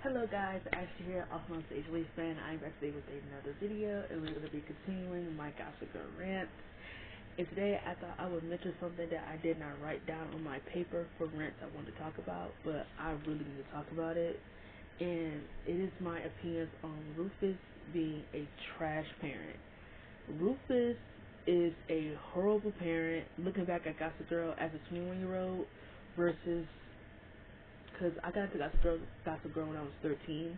Hello guys, Ashley here, also known as Stage Leaf Fan. I'm back today with another video, and we're going to be continuing my Gossip Girl rant. And today I thought I would mention something that I did not write down on my paper for rants I wanted to talk about, but I really need to talk about it. And it is my opinions on Rufus being a trash parent. Rufus is a horrible parent. Looking back at Gossip Girl as a 21-year-old versus, because I got into Gossip Girl when I was 13.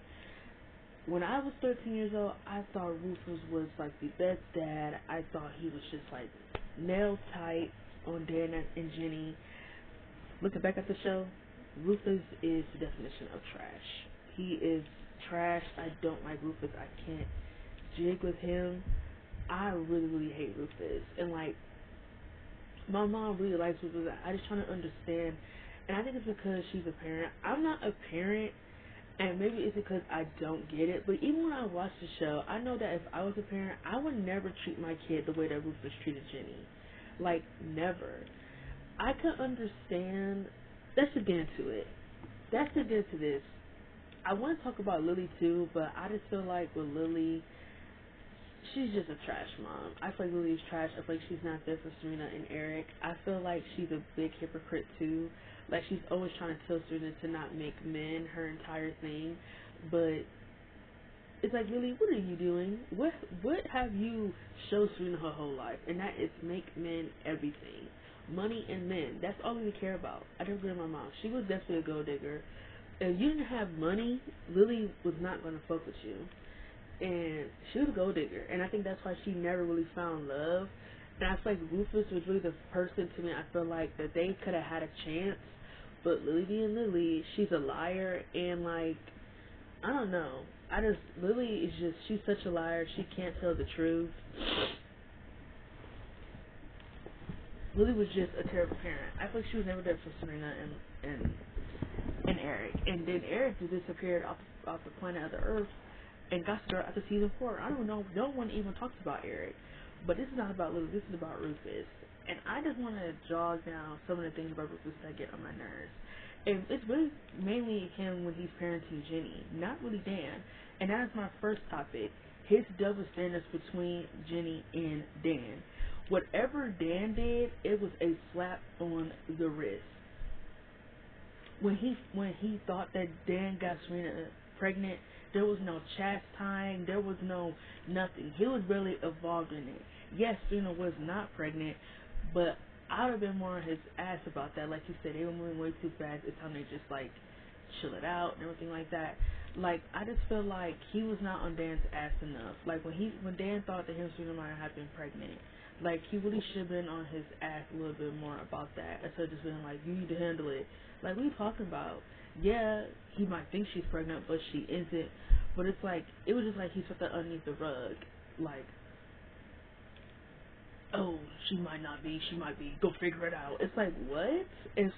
When I was 13 years old, I thought Rufus was like the best dad. I thought he was just like nail tight on Dan and Jenny. Looking back at the show, Rufus is the definition of trash. He is trash. I don't like Rufus. I can't jig with him. I really hate Rufus. And like, my mom really likes Rufus. I just trying to understand. And I think it's because she's a parent. I'm not a parent, and maybe it's because I don't get it. But even when I watch the show, I know that if I was a parent, I would never treat my kid the way that Rufus treated Jenny. Like, never. I could understand. Let's get into it. Let's get into this. I want to talk about Lily too, but I just feel like with Lily, she's just a trash mom. I feel like Lily's trash. I feel like she's not there for Serena and Eric. I feel like she's a big hypocrite too. Like, she's always trying to tell Serena to not make men her entire thing. But it's like, Lily, what are you doing? What have you showed Serena her whole life? And that is make men everything. Money and men. That's all we care about. I don't agree with my mom. She was definitely a gold digger. If you didn't have money, Lily was not going to fuck with you. And she was a gold digger, and I think that's why she never really found love. And I feel like Rufus was really the person to me. I feel like that they could have had a chance, but Lily being Lily, she's a liar, and like, I don't know. Lily is just, she's such a liar. She can't tell the truth. Lily was just a terrible parent. I feel like she was never there for Serena and Eric, and then Eric just disappeared off the planet of the Earth. And Gossip Girl after season 4. I don't know. No one even talks about Eric. But this is not about Lily. This is about Rufus. And I just want to jog down some of the things about Rufus that get on my nerves. And it's really mainly him when he's parenting Jenny, not really Dan. And that is my first topic. His double standards between Jenny and Dan. Whatever Dan did, it was a slap on the wrist. When he thought that Dan got Serena pregnant, there was no chastising, there was no nothing. He was really involved in it. Yes, Serena was not pregnant, but I would have been more on his ass about that. Like you said, they were moving way too fast. It's time to just like chill it out and everything like that. Like, I just feel like he was not on Dan's ass enough. Like, when Dan thought that him and Serena might have been pregnant, like, he really should have been on his ass a little bit more about that, instead of just being like, you need to handle it. Like, what are you talking about? Yeah, he might think she's pregnant, but she isn't. But it's like, it was just like he swept that underneath the rug. Like, oh, she might not be, she might be, go figure it out. It's like, what? If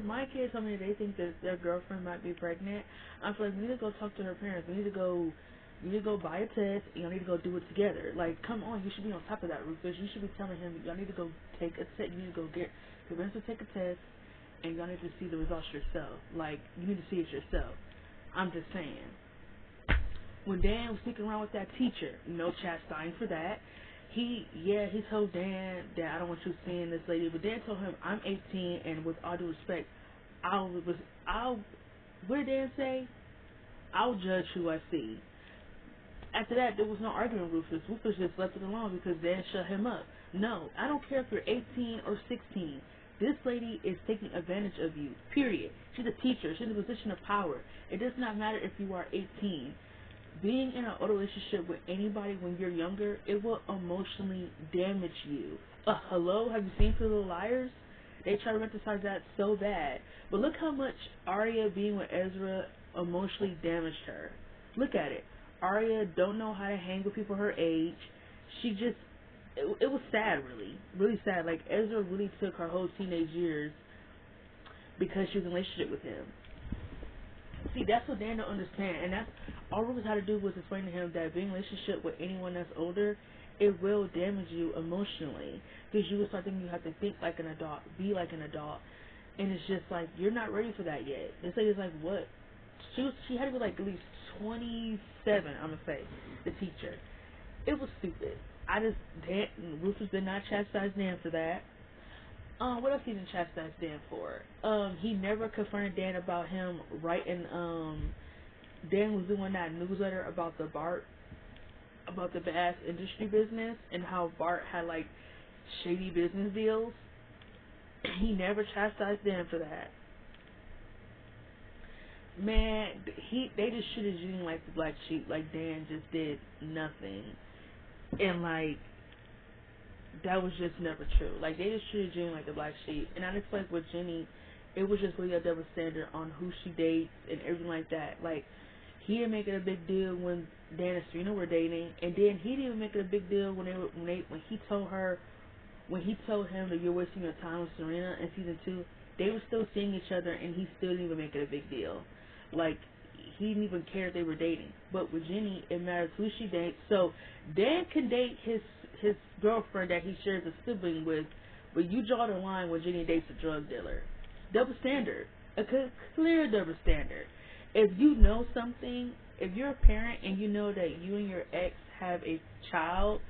my kids tell me they think that their girlfriend might be pregnant, I feel like we need to go talk to her parents. We need to go buy a test, and y'all need to go do it together. Like, come on, you should be on top of that, Rufus. You should be telling him, y'all need to go take a test. You need to go convince him to take a test, and y'all need to see the results yourself. Like, you need to see it yourself. I'm just saying. When Dan was sneaking around with that teacher, no chastising for that. He told Dan that I don't want you seeing this lady, but Dan told him, I'm 18, and with all due respect, what did Dan say? I'll judge who I see. After that, there was no arguing with Rufus. Rufus just left it alone because Dan shut him up. No, I don't care if you're 18 or 16. This lady is taking advantage of you, period. She's a teacher. She's in a position of power. It does not matter if you are 18. Being in an old relationship with anybody when you're younger, it will emotionally damage you. Hello? Have you seen Pretty Little Liars? They try to romanticize that so bad. But look how much Arya being with Ezra emotionally damaged her. Look at it. Arya don't know how to hang with people her age. She just, it was sad, really sad. Like, Ezra really took her whole teenage years because she was in a relationship with him. See, that's what Dan don't understand, and that's all Rufus had to do was explain to him that being in a relationship with anyone that's older, it will damage you emotionally, because you will start thinking you have to think like an adult, be like an adult, and it's just like, you're not ready for that yet. This lady's like, what? She had to be like at least 27. I'm gonna say the teacher. It was stupid. Rufus did not chastise Dan for that. What else he didn't chastise Dan for? He never confronted Dan about him writing. Dan was doing that newsletter about the bass industry business and how Bart had like shady business deals. He never chastised Dan for that. Man, they just treated Jenny like the black sheep, like Dan just did nothing, and like that was just never true. Like they just treated Jenny like the black sheep, and I just like with Jenny, it was just really a double standard on who she dates and everything like that. Like he didn't make it a big deal when Dan and Serena were dating, and then he didn't even make it a big deal when he told him that you're wasting your time with Serena in season 2. They were still seeing each other, and he still didn't even make it a big deal. Like he didn't even care if they were dating. But with Jenny, it matters who she dates. So Dan can date his girlfriend that he shares a sibling with, but you draw the line when Jenny dates a drug dealer. Double standard, a clear double standard. If you know something, if you're a parent and you know that you and your ex have a child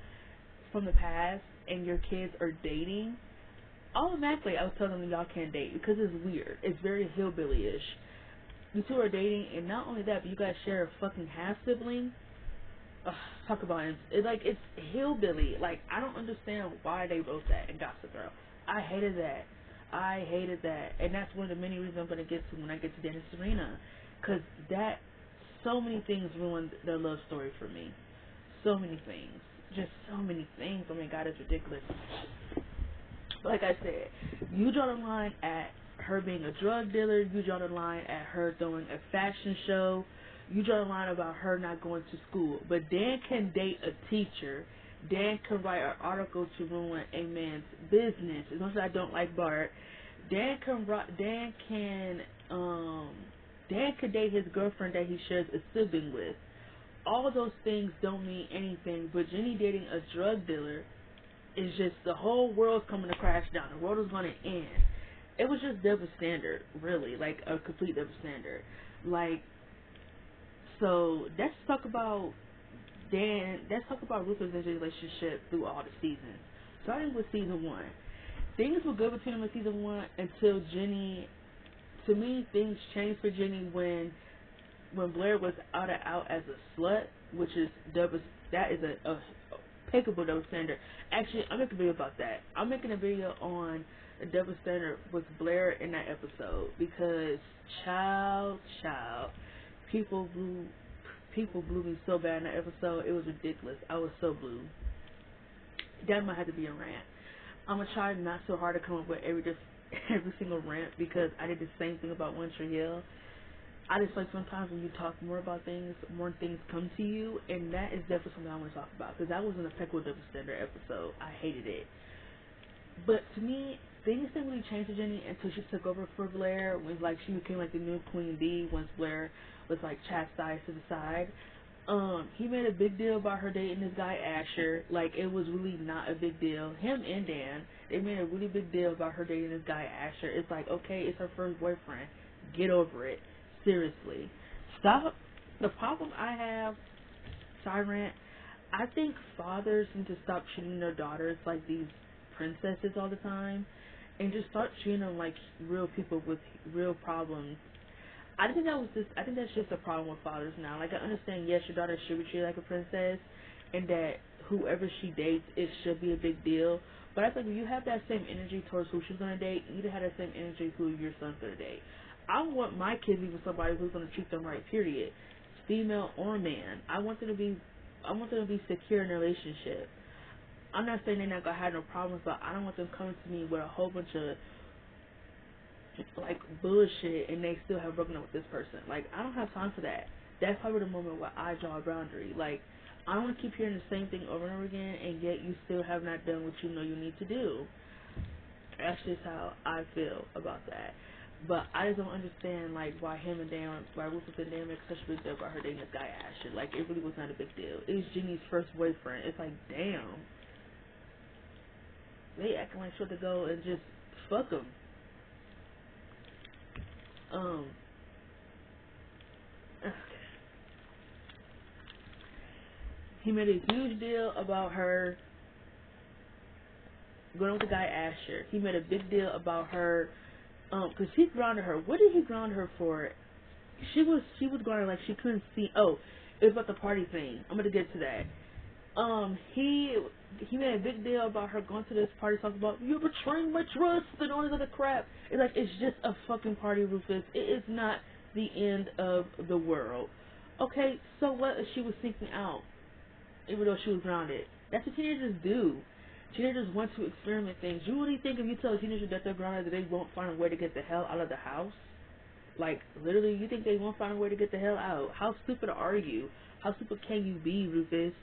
from the past and your kids are dating, automatically I was telling them y'all can't date because it's weird. It's very hillbilly-ish. You two are dating, and not only that, but you guys share a fucking half-sibling. Talk about it. It's hillbilly. Like, I don't understand why they wrote that in Gossip Girl. I hated that. And that's one of the many reasons I'm going to get to when I get to Dan and Serena. Because so many things ruined their love story for me. So many things. Just so many things. Oh my God, it's ridiculous. Like I said, you draw the line at her being a drug dealer. You draw the line at her throwing a fashion show. You draw the line about her not going to school. But Dan can date a teacher. Dan can write an article to ruin a man's business. As much as I don't like Bart, Dan could date his girlfriend that he shares a sibling with. All of those things don't mean anything. But Jenny dating a drug dealer is just the whole world's coming to crash down. The world is going to end. It was just double standard, really, like a complete double standard. Like, so let's talk about Rufus and Jenny's relationship through all the seasons. Starting with season 1, things were good between them in season 1 until Jenny. To me, things changed for Jenny when Blair was out as a slut, which is that is a impeccable double standard. Actually, I'm making a video about that. I'm making a video on a double standard with Blair in that episode because child, people blew me so bad in that episode. It was ridiculous. I was so blue. That might have to be a rant. I'm gonna try not so hard to come up with every single rant because I did the same thing about One Tree Hill. I just like sometimes when you talk more about things, more things come to you, and that is definitely something I want to talk about because that was an impeccable double standard episode. I hated it. But to me, things didn't really change for Jenny until she took over for Blair when she became like the new Queen Bee once Blair was like chastised to the side. He made a big deal about her dating this guy Asher. Like it was really not a big deal. Him and Dan, they made a really big deal about her dating this guy Asher. It's like, okay, it's her first boyfriend. Get over it. Seriously. Stop. The problem I have, Tyrant, I think fathers need to stop treating their daughters like these princesses all the time and just start treating them like real people with real problems. I think that's just a problem with fathers now. Like I understand, yes, your daughter should be treated like a princess and that whoever she dates, it should be a big deal. But I think if you have that same energy towards who she's gonna date, you need to have that same energy who your son's gonna date. I want my kids to be with somebody who's gonna treat them right, period. Female or man. I want them to be secure in their relationship. I'm not saying they're not gonna have no problems, but I don't want them coming to me with a whole bunch of like bullshit and they still have broken up with this person. Like I don't have time for that. That's probably the moment where I draw a boundary. Like I don't want to keep hearing the same thing over and over again, and yet you still have not done what you know you need to do. That's just how I feel about that. But I just don't understand like why Rufus and Dan make such a big deal about her dating this guy Asher. Like it really was not a big deal. It was Jenny's first boyfriend. It's like damn, they acting like shit to go and just fuck him. He made a huge deal about her going with the guy Asher. He made a big deal about her, cause he grounded her. What did he ground her for? She was grounded like she couldn't see. Oh, it was about the party thing. I'm gonna get to that. He made a big deal about her going to this party, talking about you're betraying my trust and all this other crap. It's like it's just a fucking party, Rufus. It is not the end of the world. Okay, so what if she was sneaking out, even though she was grounded? That's what teenagers do. Teenagers want to experiment things. You really think if you tell a teenager that they're grounded that they won't find a way to get the hell out of the house? Like, literally, you think they won't find a way to get the hell out? How stupid are you? How stupid can you be, Rufus?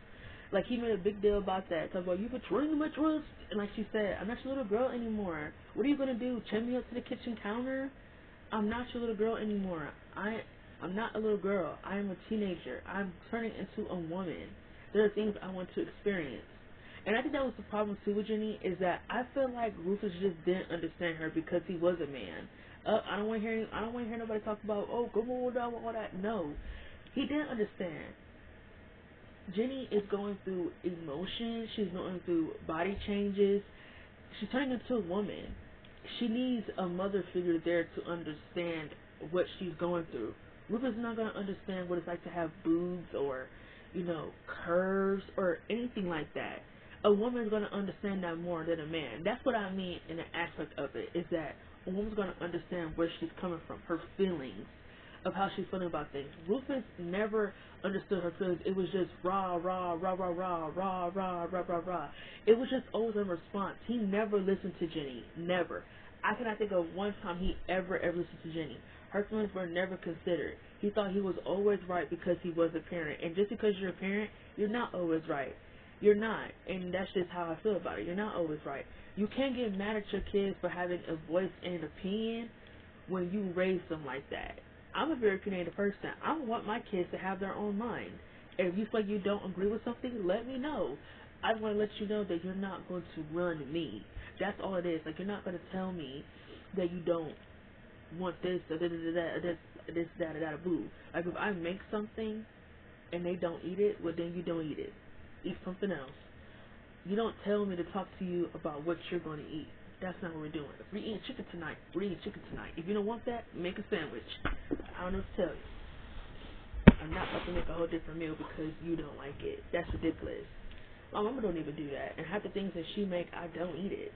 Like, he made a big deal about that. Talking about, you betraying my trust. And like she said, I'm not your little girl anymore. What are you going to do? Chain me up to the kitchen counter? I'm not your little girl anymore. I'm not a little girl. I am a teenager. I'm turning into a woman. There are things I want to experience. And I think that was the problem too with Jenny, is that I feel like Rufus just didn't understand her because he was a man. I don't want to hear nobody talk about, oh, go on down with all that. No, he didn't understand. Jenny is going through emotions. She's going through body changes. She's turning into a woman. She needs a mother figure there to understand what she's going through. Rufus is not going to understand what it's like to have boobs or, curves or anything like that. A woman is going to understand that more than a man. That's what I mean in the aspect of it, is that a woman's going to understand where she's coming from, her feelings, of how she's feeling about things. Rufus never understood her feelings. It was just rah, rah, rah, rah, rah, rah, rah, rah, rah, rah. It was just always in response. He never listened to Jenny. Never. I cannot think of one time he ever listened to Jenny. Her feelings were never considered. He thought he was always right because he was a parent. And just because you're a parent, you're not always right. You're not. And that's just how I feel about it. You're not always right. You can't get mad at your kids for having a voice and an opinion when you raise them like that. I'm a very opinionated person. I want my kids to have their own mind. If you feel like you don't agree with something, let me know. I want to let you know that you're not going to run me. That's all it is. Like, you're not going to tell me that you don't want this or this, that, boo. Like, if I make something and they don't eat it, well, then you don't eat it. Eat something else. You don't tell me to talk to you about what you're going to eat. That's not what we're doing. If we're eating chicken tonight, we're eating chicken tonight. If you don't want that, make a sandwich. I don't know what to tell you. I'm not about to make a whole different meal because you don't like it. That's ridiculous. My mama don't even do that. And half the things that she make, I don't eat it.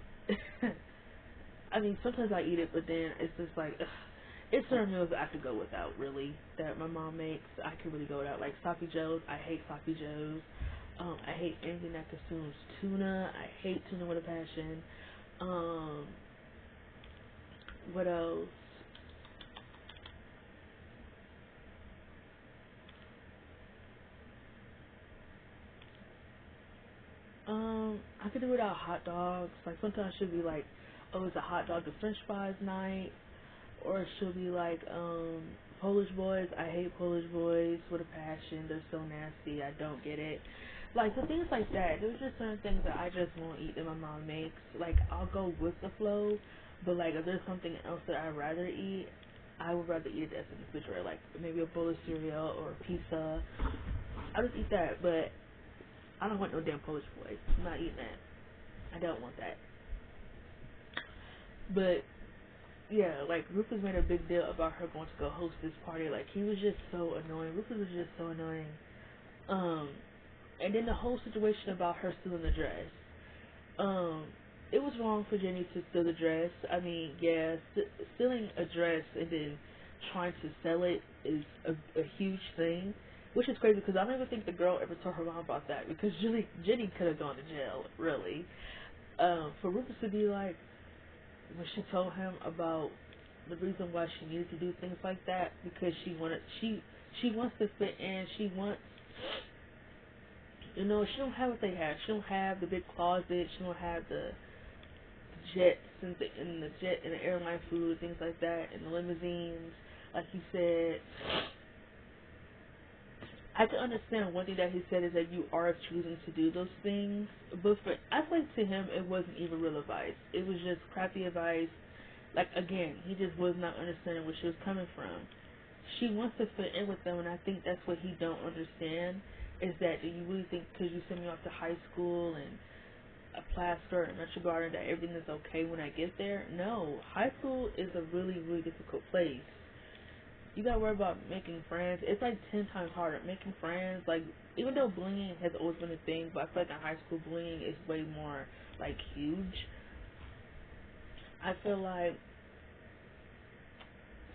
I mean, sometimes I eat it, but then it's just like, ugh. It's certain meals that I could go without, really, that my mom makes. I can really go without. Like Sloppy Joes. I hate Sloppy Joes. I hate anything that consumes tuna. I hate tuna with a passion. What else? I could do without hot dogs. Like, sometimes she'll be like, oh, it's a hot dog and french fries night. Or she'll be like, Polish boys. I hate Polish boys with a passion. They're so nasty. I don't get it. Like, so things like that. There's just certain things that I just won't eat that my mom makes. Like, I'll go with the flow. But, like, if there's something else that I'd rather eat, I would rather eat it that's in the refrigerator. Like, maybe a bowl of cereal or a pizza. I just eat that, but I don't want no damn Polish boys. I'm not eating that. I don't want that. But yeah, like, Rufus made a big deal about her going to go host this party. Like, he was just so annoying. Rufus was just so annoying. And then the whole situation about her stealing the dress. It was wrong for Jenny to steal the dress. I mean, yeah, stealing a dress and then trying to sell it is a huge thing. Which is crazy because I don't even think the girl ever told her mom about that, because Jenny could have gone to jail, really. For Rufus to be like, when she told him about the reason why she needed to do things like that, because she wants to fit in. She wants, she don't have what they have. She don't have the big closet. She don't have the jets and the airline food, things like that, and the limousines, like he said. I can understand one thing that he said is that you are choosing to do those things, but I think to him it wasn't even real advice. It was just crappy advice. Like, again, he just was not understanding where she was coming from. She wants to fit in with them, and I think that's what he don't understand. is that, do you really think because you send me off to high school and a plaster and nurture garden that everything is okay when I get there? No. High school is a really, really difficult place. You gotta worry about making friends. It's like 10 times harder. Making friends, like, even though bullying has always been a thing, but I feel like in high school bullying is way more, like, huge. I feel like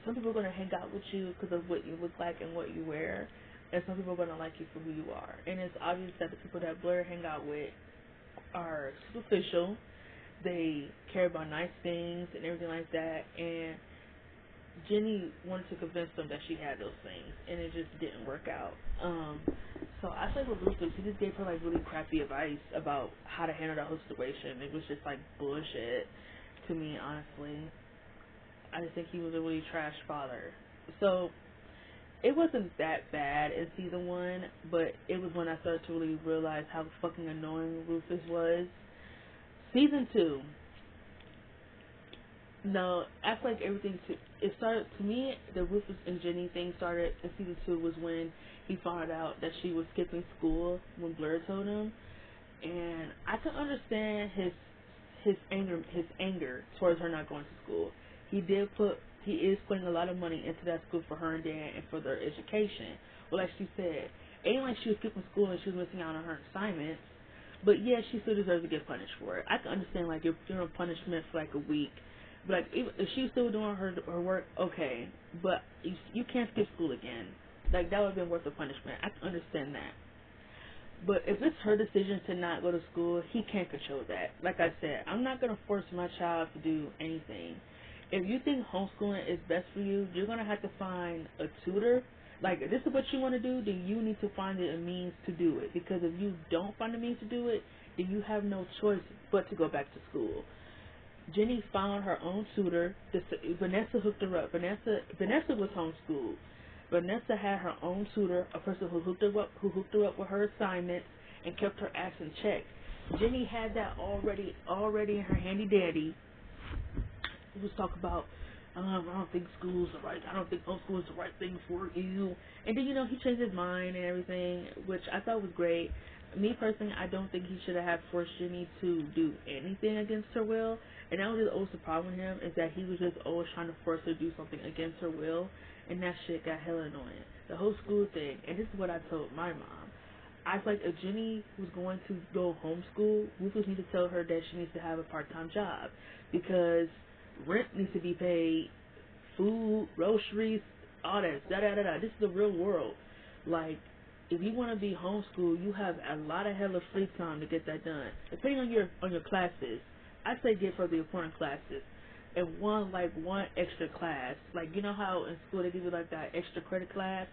some people are going to hang out with you because of what you look like and what you wear, and some people are going to like you for who you are. And it's obvious that the people that Blair hang out with are superficial. They care about nice things and everything like that, and Jenny wanted to convince them that she had those things, and it just didn't work out. So I think with Rufus, he just gave her like really crappy advice about how to handle that whole situation. It was just like bullshit to me, honestly. I just think he was a really trash father. So it wasn't that bad in season 1, but it was when I started to really realize how fucking annoying Rufus was. Season 2. No, I feel like everything it started to me. The Rufus and Jenny thing started in season 2 was when he found out that she was skipping school when Blair told him, and I could understand his anger towards her not going to school. He is putting a lot of money into that school for her and Dan and for their education. Well, like she said, it ain't like she was skipping school and she was missing out on her assignments. But yeah, she still deserves to get punished for it. I can understand like if you're on punishment for like a week, but like if she's still doing her work, okay. But you can't skip school again. Like that would have been worth the punishment. I can understand that. But if it's her decision to not go to school, he can't control that. Like I said, I'm not going to force my child to do anything. If you think homeschooling is best for you, you're going to have to find a tutor. Like, if this is what you want to do, then you need to find a means to do it. Because if you don't find a means to do it, then you have no choice but to go back to school. Jenny found her own tutor. Vanessa hooked her up. Vanessa was homeschooled. Vanessa had her own tutor, a person who hooked her up with her assignments and kept her ass in check. Jenny had that already in her handy dandy. He was talking about, I don't think school's the right. I don't think homeschool is the right thing for you. And then he changed his mind and everything, which I thought was great. Me personally, I don't think he should have forced Jenny to do anything against her will. And that was just always the problem with him, is that he was just always trying to force her to do something against her will, and that shit got hella annoying. The whole school thing, and this is what I told my mom. I was like, if Jenny was going to go homeschool, Rufus needs to tell her that she needs to have a part-time job, because rent needs to be paid, food, groceries, all that, da-da-da-da. This is the real world. Like, if you want to be homeschooled, you have a lot of hella free time to get that done. Depending on your classes, I say get for the important classes, and one extra class. Like, you know how in school they give you like that extra credit class?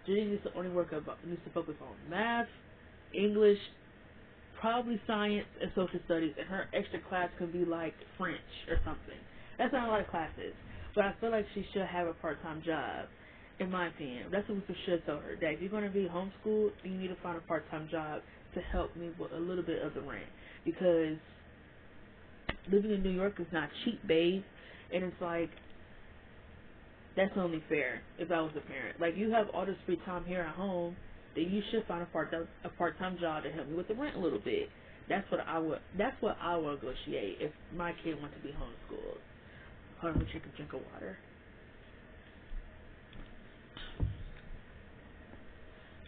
Jenny needs to needs to focus on math, English, probably science, and social studies, and her extra class could be like French or something. That's not a lot of classes, but I feel like she should have a part-time job, in my opinion. That's what we should tell her, that if you're going to be homeschooled, you need to find a part-time job to help me with a little bit of the rent, because living in New York is not cheap, babe, and it's like, that's only fair if I was a parent. Like, you have all this free time here at home, then you should find a part-time job to help me with the rent a little bit. That's what I would negotiate if my kid wanted to be homeschooled. Hold on, let me take a drink of water.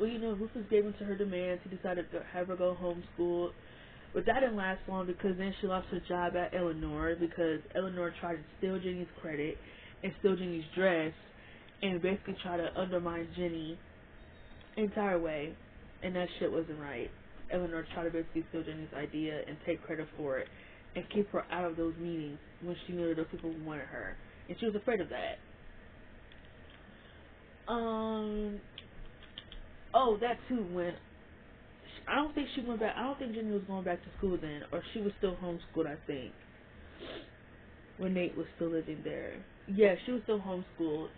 Well, Rufus gave in to her demands. He decided to have her go homeschooled. But that didn't last long, because then she lost her job at Eleanor, because Eleanor tried to steal Jenny's credit and steal Jenny's dress and basically try to undermine Jenny entire way, and that shit wasn't right. Eleanor tried to basically steal Jenny's idea and take credit for it and keep her out of those meetings when she knew that those people wanted her, and she was afraid of that. That too, when I don't think she went back. I don't think Jenny was going back to school then, or she was still homeschooled, I think, when Nate was still living there. Yeah, she was still homeschooled.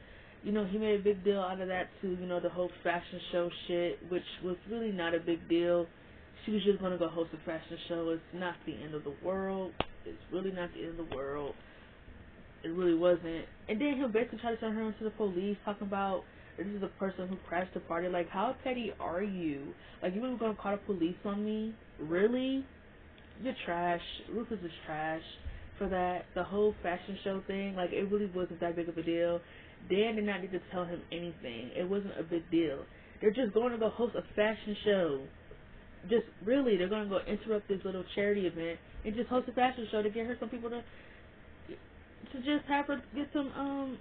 He made a big deal out of that too, the whole fashion show shit, which was really not a big deal. She was just going to go host a fashion show. It's not the end of the world. It's really not the end of the world. It really wasn't. And then he'll basically try to turn her into the police, talking about This is the person who crashed the party. Like, how petty are you? Like, you really gonna call the police on me? Really? You're trash. Rufus is trash for that. The whole fashion show thing, like, it really wasn't that big of a deal. Dan did not need to tell him anything. It wasn't a big deal. They're just going to go host a fashion show. Just really, they're going to go interrupt this little charity event and just host a fashion show to get her some people to just have her get some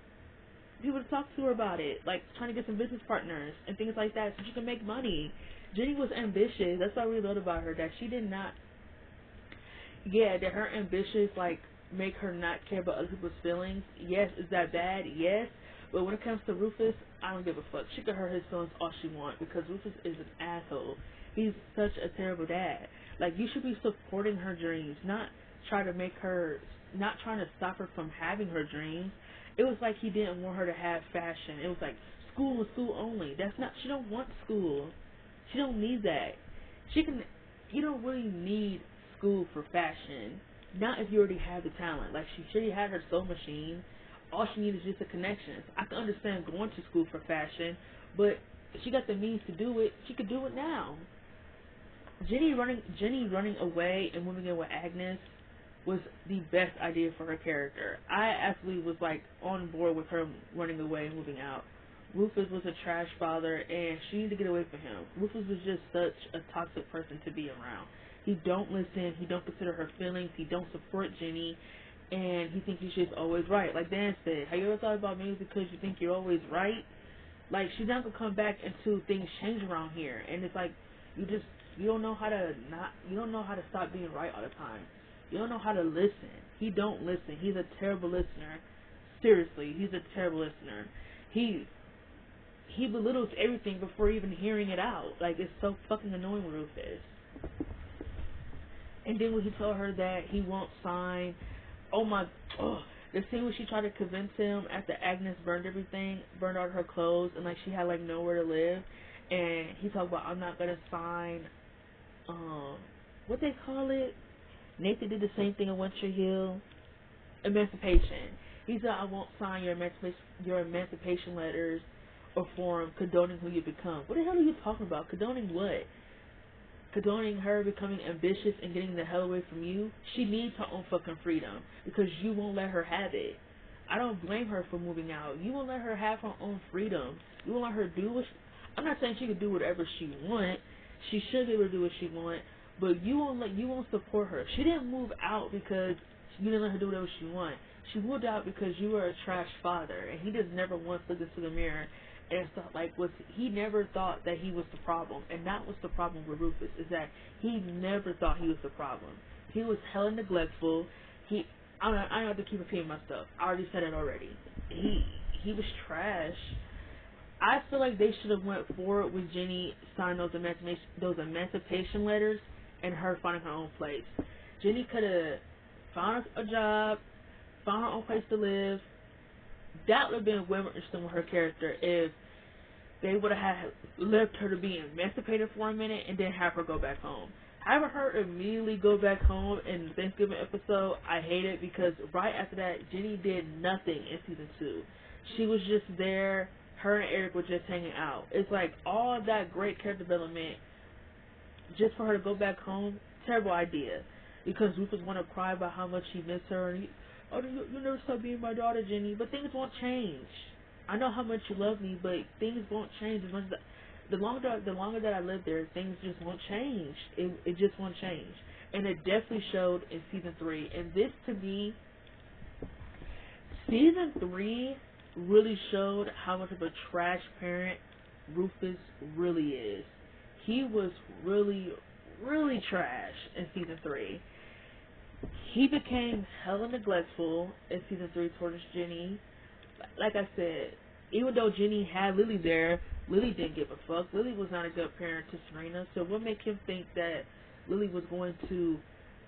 people to talk to her about it, like trying to get some business partners and things like that so she can make money. Jenny was ambitious. That's what I really loved about her, that she did not, that her ambitious like make her not care about other people's feelings. Yes, is that bad? Yes. But when it comes to Rufus, I don't give a fuck. She can hurt his feelings all she wants because Rufus is an asshole. He's such a terrible dad. Like, you should be supporting her dreams, not try to make her, not trying to stop her from having her dreams. It was like he didn't want her to have fashion. It was like school and school only. That's not, she don't want school. She don't need that. She can, you don't really need school for fashion. Not if you already have the talent. Like, she already had her sewing machine. All she needs is just the connections. I can understand going to school for fashion, but if she got the means to do it, she could do it now. Jenny running away and moving in with Agnes was the best idea for her character. I actually was like on board with her running away and moving out. Rufus was a trash father and she needed to get away from him. Rufus was just such a toxic person to be around. He don't listen, he don't consider her feelings, he don't support Jenny, and he thinks he's just always right. Like Dan said, have you ever thought about maybe because you think you're always right? Like, she's not gonna come back until things change around here, and it's like you don't know how to stop being right all the time. You don't know how to listen. He don't listen. He's a terrible listener. Seriously, he's a terrible listener. He belittles everything before even hearing it out. Like, it's so fucking annoying, Rufus. And then when he told her that he won't sign, the scene when she tried to convince him after Agnes burned all her clothes, and like she had like nowhere to live, and he talked about, I'm not gonna sign, what they call it? Nathan did the same thing in Winter Hill. Emancipation. He said, I won't sign your emancipation letters or form condoning who you become. What the hell are you talking about? Condoning what? Condoning her becoming ambitious and getting the hell away from you? She needs her own fucking freedom because you won't let her have it. I don't blame her for moving out. You won't let her have her own freedom. You won't let her do what I'm not saying she can do whatever she wants. She should be able to do what she wants, but you won't support her. She didn't move out because you didn't let her do whatever she wants. She moved out because you were a trash father, and he just never once looked into the mirror and thought he never thought that he was the problem. And that was the problem with Rufus, is that he never thought he was the problem. He was hella neglectful. I don't have to keep repeating my stuff. I already said it already. He was trash. I feel like they should have went forward with Jenny signing those emancipation letters and her finding her own place. Jenny could have found a job, found her own place to live. That would have been way more interesting with her character if they would have left her to be emancipated for a minute and then have her go back home. Having her immediately go back home in the Thanksgiving episode, I hate it because right after that, Jenny did nothing in season 2. She was just there. Her and Eric were just hanging out. It's like all that great character development just for her to go back home, terrible idea. Because Rufus want to cry about how much he missed her. And you never stop being my daughter, Jenny. But things won't change. I know how much you love me, but things won't change as much as the longer that I live there, things just won't change. It just won't change. And it definitely showed in season 3. And this, to me, season 3 really showed how much of a trash parent Rufus really is. He was really, really trash in season 3. He became hella neglectful in season 3 towards Jenny. Like I said, even though Jenny had Lily there, Lily didn't give a fuck. Lily was not a good parent to Serena, so what made him think that Lily was going to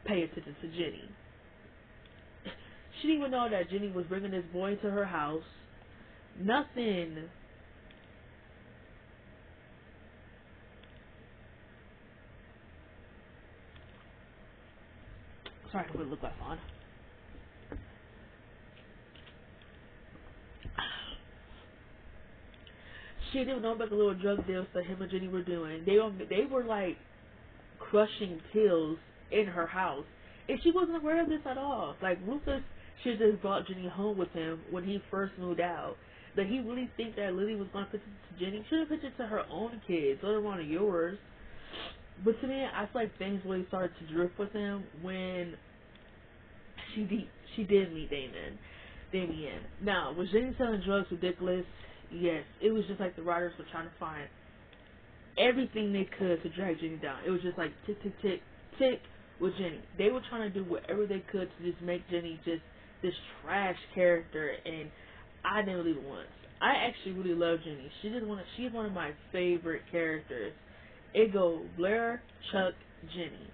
pay attention to Jenny? She didn't even know that Jenny was bringing this boy to her house. Nothing. Sorry, I put a lip gloss on. She didn't know about the little drug deals that him and Jenny were doing. They were like crushing pills in her house, and she wasn't aware of this at all. Like Rufus should just brought Jenny home with him when he first moved out. That he really think that Lily was going to pitch it to Jenny. Should have pitched it to her own kids, let alone yours. But to me, I feel like things really started to drift with him when she did meet Damien. Now, was Jenny selling drugs ridiculous? Yes. It was just like the writers were trying to find everything they could to drag Jenny down. It was just like tick, tick, tick, tick with Jenny. They were trying to do whatever they could to just make Jenny just this trash character, and I didn't believe it once. I actually really love Jenny. She's one of my favorite characters. It go Blair, Chuck, Jenny.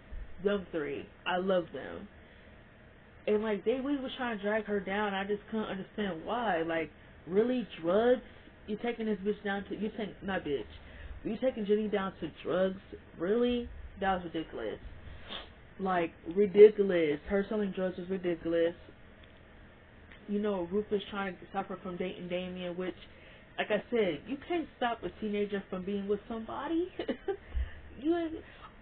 Them three. I love them. And like they really was trying to drag her down. I just couldn't understand why. Like, really, drugs? You taking this bitch down to not bitch. You taking Jenny down to drugs? Really? That was ridiculous. Like, ridiculous. Her selling drugs was ridiculous. You know, Rufus trying to stop her from dating Damien, which, like I said, you can't stop a teenager from being with somebody.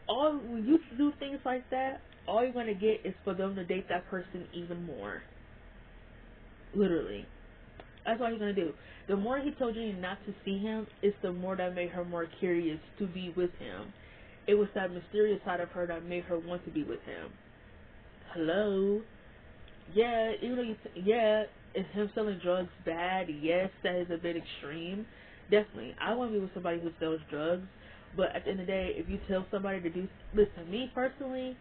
When you do things like that, all you're gonna get is for them to date that person even more. Literally. That's all you're gonna do. The more he told Jenny not to see him, it's the more that made her more curious to be with him. It was that mysterious side of her that made her want to be with him. Hello? Yeah, even though is him selling drugs bad? Yes, that is a bit extreme. Definitely. I want to be with somebody who sells drugs. But at the end of the day, if you tell somebody to listen, me personally,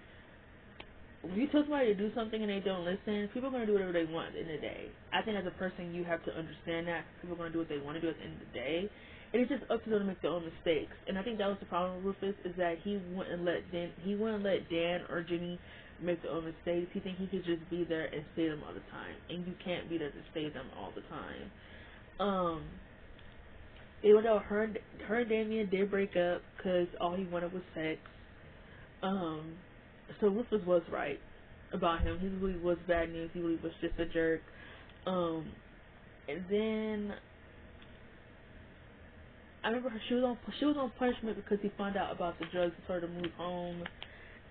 if you tell somebody to do something and they don't listen, people are going to do whatever they want at the end of the day. I think as a person, you have to understand that people are going to do what they want to do at the end of the day. And it's just up to them to make their own mistakes. And I think that was the problem with Rufus, is that he wouldn't let Dan or Jenny make their own mistakes. He think he could just be there and stay them all the time. And you can't be there to stay them all the time. Even though her and Damien did break up because all he wanted was sex. So Rufus was right about him. He really was bad news. He really was just a jerk. And then I remember she was on punishment because he found out about the drugs and started to move home.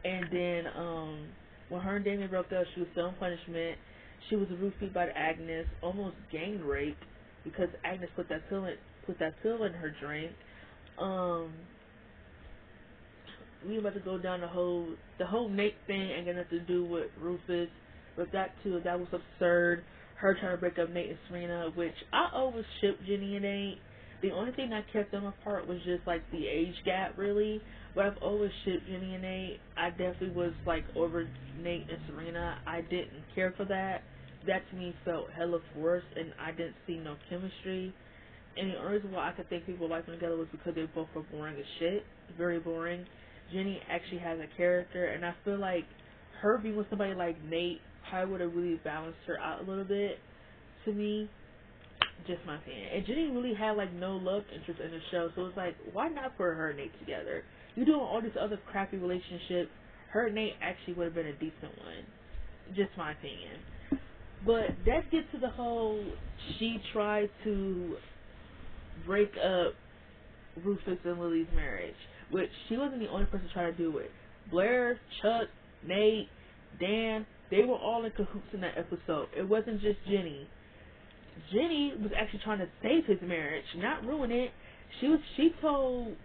And then when her and Damien broke up, she was still on punishment. She was roofied by Agnes, almost gang raped because Agnes put that pill in her drink. We about to go down the whole Nate thing ain't got nothing to do with Rufus, but that was absurd. Her trying to break up Nate and Serena, which I always shipped Jenny and Nate. The only thing that kept them apart was just like the age gap, really. But I've always shipped Jenny and Nate. I definitely was like over Nate and Serena. I didn't care for that. That to me felt hella forced, and I didn't see no chemistry. And the only reason why I could think people liked them together was because they both were boring as shit. Very boring. Jenny actually has a character, and I feel like her being with somebody like Nate probably would have really balanced her out a little bit, to me. Just my opinion. And Jenny really had like no love interest in the show, so it's like, why not put her and Nate together? You're doing all these other crappy relationships. Her and Nate actually would have been a decent one. Just my opinion. But let's get to the whole, she tried to break up Rufus and Lily's marriage, which she wasn't the only person trying to do it. Blair, Chuck, Nate, Dan, they were all in cahoots in that episode. It wasn't just Jenny. Jenny was actually trying to save his marriage, not ruin it. She told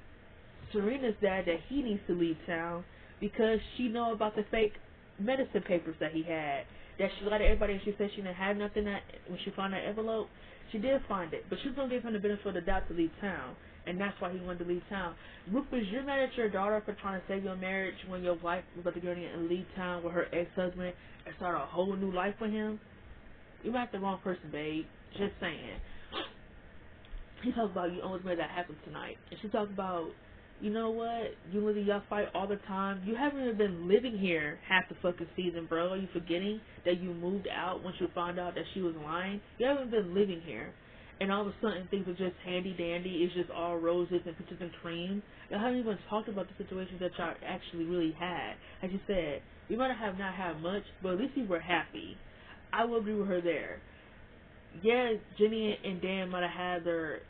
Serena's dad that he needs to leave town because she know about the fake medicine papers that he had. That she lied to everybody and she said she didn't have nothing that when she found that envelope. She did find it, but she was going to give him the benefit of the doubt to leave town. And that's why he wanted to leave town. Rufus, you're mad at your daughter for trying to save your marriage when your wife was about to go in and leave town with her ex-husband and start a whole new life with him? You're not the wrong person, babe. Just saying. He talks about you almost made that happen tonight. And she talks about, you know what? You and Lily, y'all fight all the time. You haven't even been living here half the fucking season, bro. Are you forgetting that you moved out once you found out that she was lying? You haven't been living here. And all of a sudden things are just handy dandy. It's just all roses and peaches and cream. Y'all haven't even talked about the situations that y'all actually really had. As you said, we might have not had much, but at least we were happy. I will agree with her there. Yeah, Jenny and Dan might have had their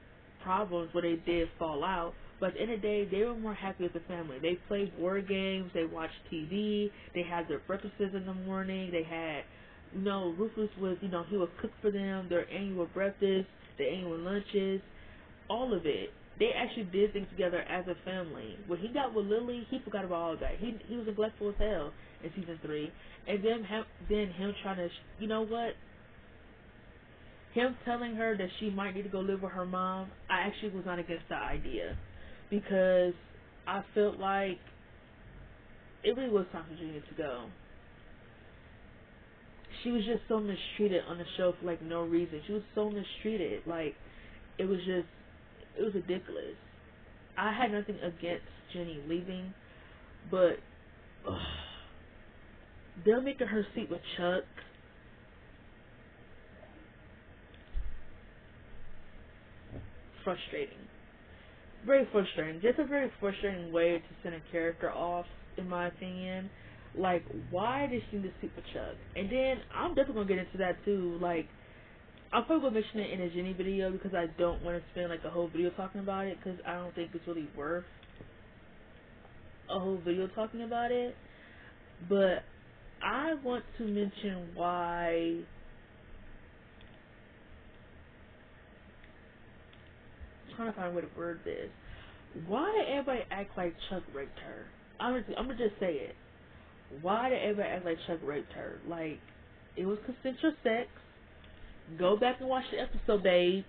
problems where they did fall out. But at the end of the day, they were more happy as a family. They played board games. They watched TV. They had their breakfasts in the morning. They had, Rufus was, he would cook for them, their annual breakfast, their annual lunches, all of it. They actually did things together as a family. When he got with Lily, he forgot about all of that. He was neglectful as hell in season 3. And then him trying to, him telling her that she might need to go live with her mom, I actually was not against the idea. Because I felt like it really was time for Gina to go. She was just so mistreated on the show for like no reason. She was so mistreated. Like, it was ridiculous. I had nothing against Jenny leaving, but they're making her sleep with Chuck. Frustrating. Very frustrating. Just a very frustrating way to send a character off, in my opinion. Like, why did she need to sleep with Chuck? And then, I'm definitely going to get into that too. Like, I'm probably going to mention it in a Jenny video because I don't want to spend like a whole video talking about it, because I don't think it's really worth a whole video talking about it. But I want to mention why I'm trying to find a way to word this. Why did everybody act like Chuck raped her? Honestly, I'm going to just say it. Why did everybody act like Chuck raped her? Like, it was consensual sex. Go back and watch the episode, babe.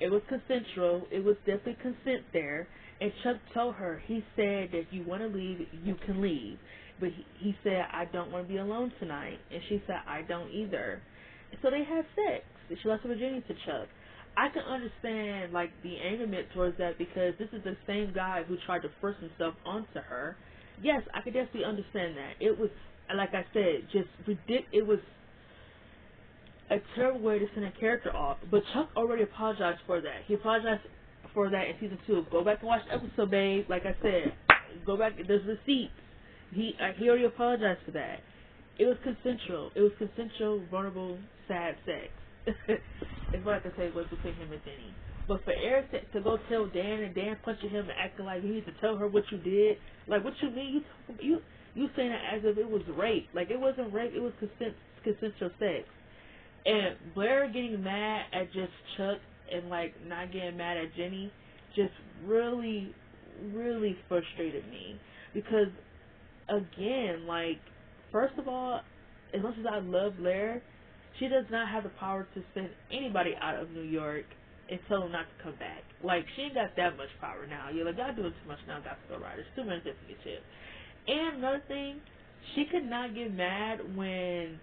It was consensual. It was definitely consent there. And Chuck told her, he said that if you want to leave, you can leave. But he said, I don't want to be alone tonight. And she said, I don't either. And so they had sex. And she lost her virginity to Chuck. I can understand, like, the angerment towards that, because this is the same guy who tried to force himself onto her. Yes, I could definitely understand that. It was, like I said, just ridiculous. It was a terrible way to send a character off. But Chuck already apologized for that. He apologized for that in season 2. Go back and watch the episode, babe. Like I said, go back. There's receipts. He already apologized for that. It was consensual. It was consensual, vulnerable, sad sex. It's what I can say was between him and Denny. But for Eric to go tell Dan, and Dan punching him and acting like he needs to tell her what you did, like, what you mean? You saying it as if it was rape. Like, it wasn't rape. It was consensual sex. And Blair getting mad at just Chuck and, like, not getting mad at Jenny just really, really frustrated me. Because, again, like, first of all, as much as I love Blair, she does not have the power to send anybody out of New York and tell them not to come back. Like, she ain't got that much power now. You're like, y'all doing too much now, Gospel Riders. Too many things to get chipped. And another thing, she could not get mad when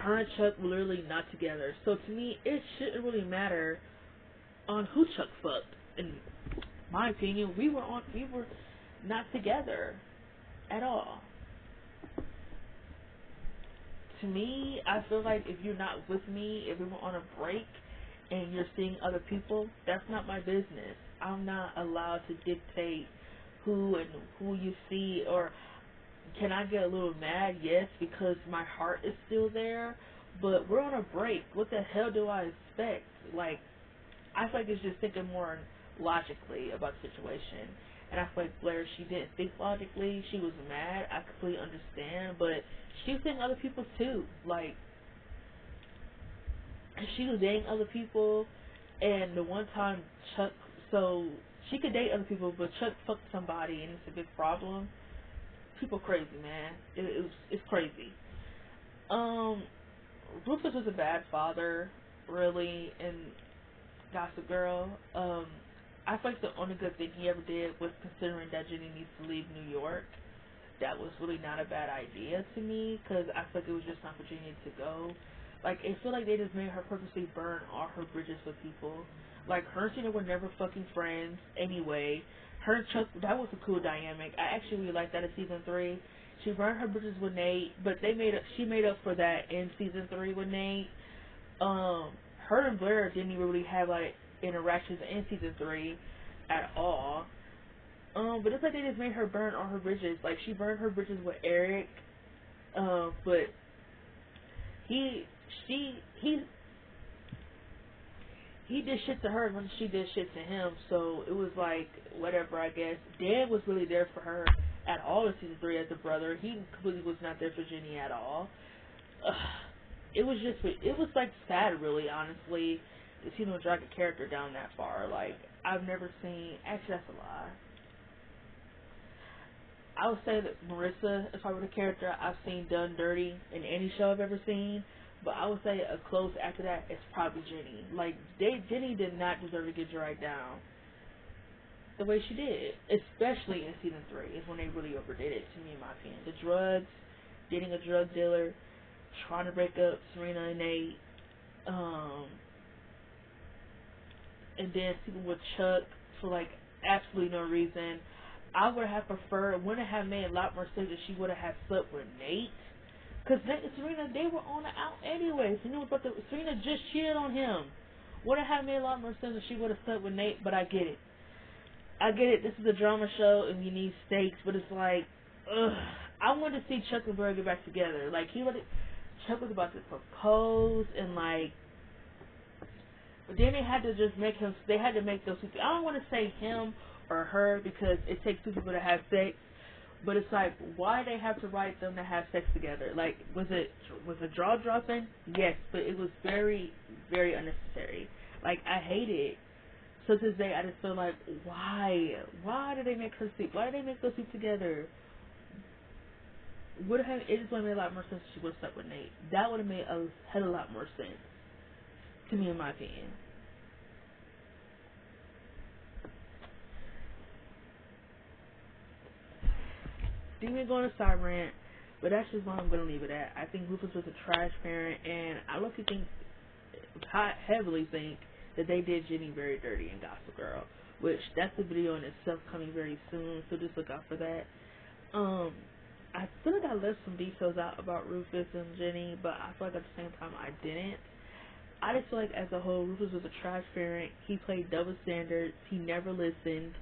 her and Chuck were literally not together. So to me, it shouldn't really matter on who Chuck fucked. In my opinion, we were not together at all. To me, I feel like if you're not with me, if we were on a break and you're seeing other people, that's not my business. I'm not allowed to dictate who you see. Or can I get a little mad? Yes, because my heart is still there, but we're on a break. What the hell do I expect? Like, I feel like it's just thinking more logically about the situation. And I feel like Blair, she didn't think logically. She was mad. I completely understand, but she was dating other people too. Like, she was dating other people, and the one time Chuck, so she could date other people, but Chuck fucked somebody, and it's a big problem. People crazy, man. It's crazy. Rufus was a bad father, really, and Gossip Girl. I feel like the only good thing he ever did was considering that Jenny needs to leave New York. That was really not a bad idea to me, because I feel like it was just time for Jenny to go. Like, I feel like they just made her purposely burn all her bridges with people. Like, her and Jenny were never fucking friends anyway. Her and Chuck, that was a cool dynamic. I actually really liked that in season 3. She burned her bridges with Nate, but she made up for that in season 3 with Nate. Her and Blair didn't even really have, like, interactions in season 3 at all. But it's like they just made her burn all her bridges. Like, she burned her bridges with Eric, but he did shit to her when she did shit to him, so it was like, whatever, I guess. Dan was really there for her at all in season 3 as a brother. He completely was not there for Jenny at all. Ugh. It was just, it was like sad, really, honestly, to see them drag a character down that far. Like, I've never seen, actually that's a lie. I would say that Marissa is probably the character I've seen done dirty in any show I've ever seen. But I would say a close after that is probably Jenny. Like, Jenny did not deserve to get dragged down the way she did. Especially in season 3 is when they really overdid it, to me, in my opinion. The drugs, dating a drug dealer, trying to break up Serena and Nate, and then sleeping with Chuck for, like, absolutely no reason. I would have preferred, wouldn't have made a lot more sense if she would have slept with Nate. Because Nate and Serena, they were on the out anyway. Serena just cheated on him. Would have made a lot more sense if she would have slept with Nate, but I get it. I get it. This is a drama show and you need stakes, but it's like, ugh. I wanted to see Chuck and Bird get back together. Like, Chuck was about to propose and, like, but then they had to just make him, they had to make those two, I don't want to say him or her because it takes two people to have sex. But it's like, why they have to write them to have sex together? Like, was it jaw dropping? Yes, but it was very, very unnecessary. Like, I hate it. So to this day, I just feel like, why? Why did they make her sleep? Why did they make those two together? It just would have made a lot more sense if she would have slept with Nate. That would have made a hell of a lot more sense to me, in my opinion. Didn't going to side rant, but that's just where I'm going to leave it at. I think Rufus was a trash parent, and I heavily think that they did Jenny very dirty in Gossip Girl, which that's a video in itself coming very soon, so just look out for that. I feel like I left some details out about Rufus and Jenny, but I feel like at the same time I didn't. I just feel like as a whole, Rufus was a trash parent. He played double standards. He never listened.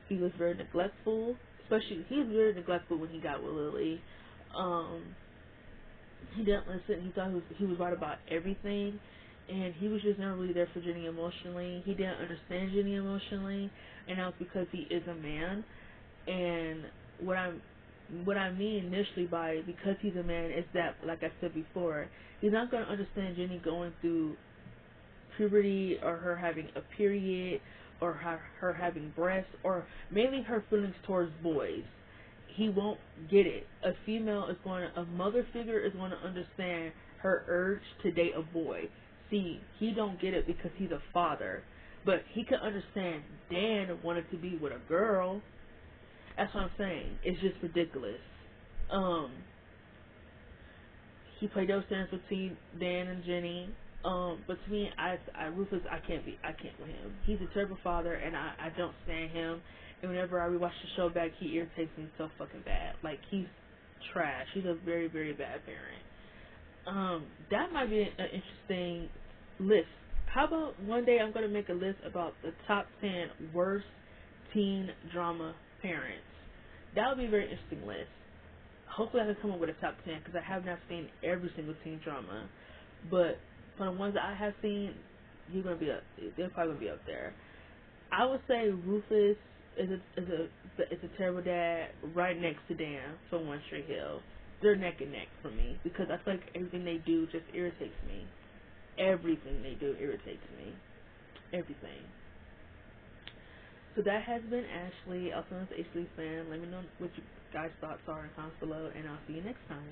He was very neglectful. Especially, he was very neglectful when he got with Lily. He didn't listen. He thought he was right about everything, and he was just never really there for Jenny emotionally. He didn't understand Jenny emotionally, and that was because he is a man. And what I mean initially by because he's a man is that, like I said before, he's not going to understand Jenny going through puberty or her having a period or her having breasts or mainly her feelings towards boys. He won't get it. A mother figure is going to understand her urge to date a boy. See, he don't get it because he's a father, but he can understand Dan wanted to be with a girl. That's what I'm saying. It's just ridiculous. He played those stands between Dan and Jenny. But to me, Rufus, I can't with him. He's a terrible father, and I don't stand him. And whenever I rewatch the show back, he irritates me so fucking bad. Like, he's trash. He's a very, very bad parent. That might be an interesting list. How about one day I'm going to make a list about the top 10 worst teen drama parents. That would be a very interesting list. Hopefully I can come up with a top 10 because I have not seen every single teen drama. But for the ones that I have seen, they're probably gonna be up there. I would say Rufus is a terrible dad, right next to Dan from One Tree Hill. They're neck and neck for me because I feel like everything they do just irritates me. Everything they do irritates me. Everything. So that has been Ashley, also known as Ashley Fan. Let me know what you guys' thoughts are in the comments below, and I'll see you next time.